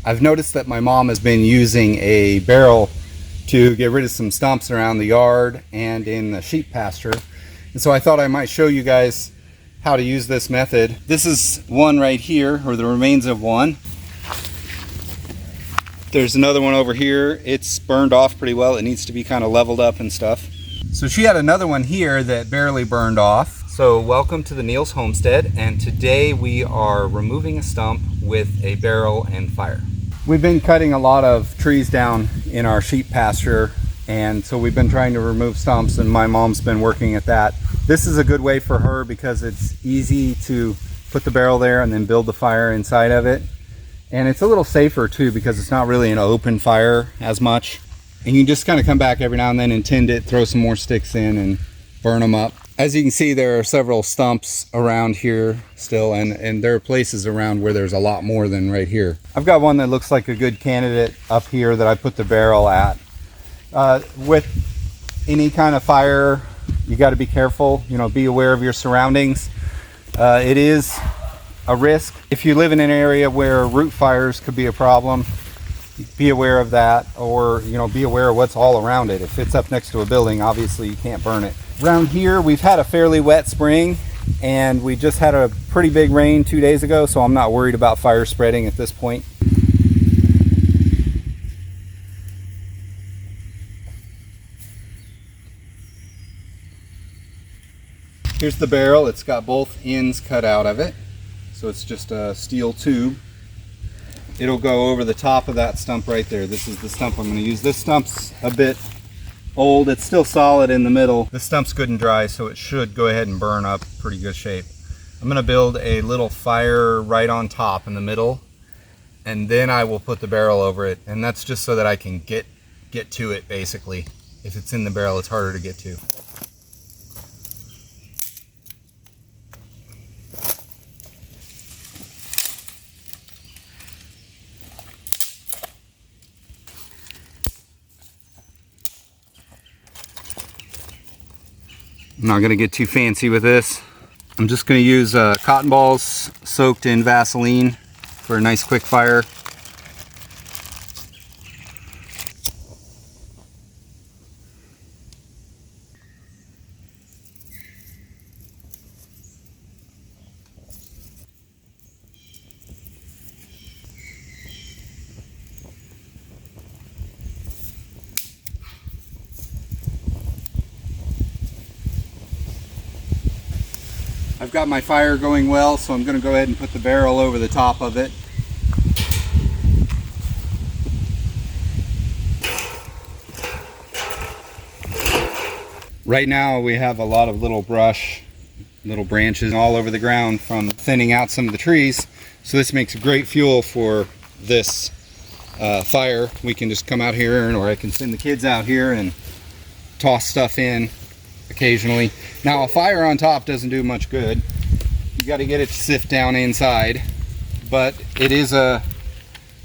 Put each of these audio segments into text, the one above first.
I've noticed that my mom has been using a barrel to get rid of some stumps around the yard and in the sheep pasture. And so I thought I might show you guys how to use this method. This is one right here, or the remains of one. There's another one over here. It's burned off pretty well. It needs to be kind of leveled up and stuff. So she had another one here that barely burned off. So welcome to the Neal's homestead, and today we are removing a stump with a barrel and fire. We've been cutting a lot of trees down in our sheep pasture, and so we've been trying to remove stumps, and my mom's been working at that. This is a good way for her because it's easy to put the barrel there and then build the fire inside of it. And it's a little safer too because it's not really an open fire as much. And you can just kind of come back every now and then and tend it, throw some more sticks in and burn them up. As you can see, there are several stumps around here still, and there are places around where there's a lot more than right here. I've got one that looks like a good candidate up here that I put the barrel at. With any kind of fire, you got to be careful, be aware of your surroundings. It is a risk. If you live in an area where root fires could be a problem, be aware of that, or be aware of what's all around it. If it's up next to a building, obviously you can't burn it. Around here we've had a fairly wet spring, and we just had a pretty big rain 2 days ago, so I'm not worried about fire spreading at this point. Here's the barrel. It's got both ends cut out of it, so it's just a steel tube. It'll go over the top of that stump right there. This is the stump I'm going to use. This stump's a bit old. It's still solid in the middle. This stump's good and dry, so it should go ahead and burn up pretty good shape. I'm going to build a little fire right on top in the middle, and then I will put the barrel over it. And that's just so that I can get to it, basically. If it's in the barrel, it's harder to get to. I'm not going to get too fancy with this. I'm just going to use cotton balls soaked in Vaseline for a nice quick fire. I've got my fire going well, so I'm going to go ahead and put the barrel over the top of it. Right now we have a lot of little brush, little branches all over the ground from thinning out some of the trees, so this makes great fuel for this fire. We can just come out here, or I can send the kids out here and toss stuff in occasionally. Now a fire on top doesn't do much good. You got to get it to sift down inside, but it is an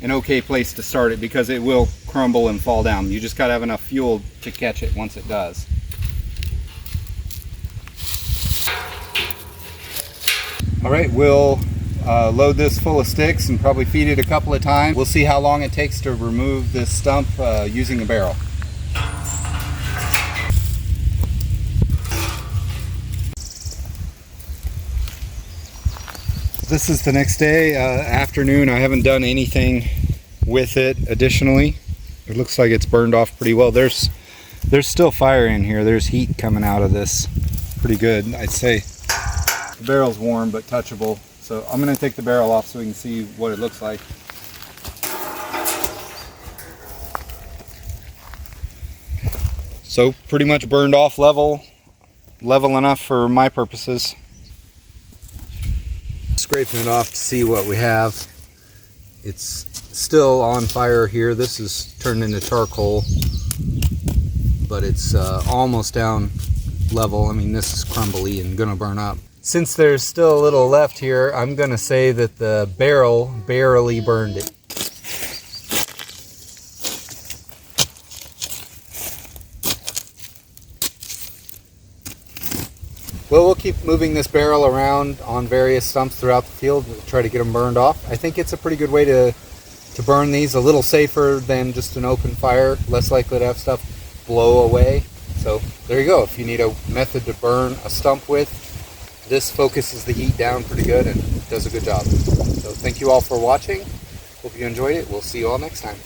okay place to start it because it will crumble and fall down. You just got to have enough fuel to catch it once it does. Alright, we'll load this full of sticks and probably feed it a couple of times. We'll see how long it takes to remove this stump using a barrel. This is the next day, afternoon. I haven't done anything with it additionally. It looks like it's burned off pretty well. There's still fire in here. There's heat coming out of this pretty good, I'd say. The barrel's warm but touchable, so I'm going to take the barrel off so we can see what it looks like. So pretty much burned off level enough for my purposes. Scraping it off to see what we have. It's still on fire here. This is turned into charcoal, but it's almost down level. I mean, this is crumbly and gonna burn up. Since there's still a little left here, I'm gonna say that the barrel barely burned it. Well, we'll keep moving this barrel around on various stumps throughout the field to try to get them burned off. I think it's a pretty good way to to burn these, a little safer than just an open fire, less likely to have stuff blow away. So there you go. If you need a method to burn a stump with, this focuses the heat down pretty good and does a good job. So thank you all for watching. Hope you enjoyed it. We'll see you all next time.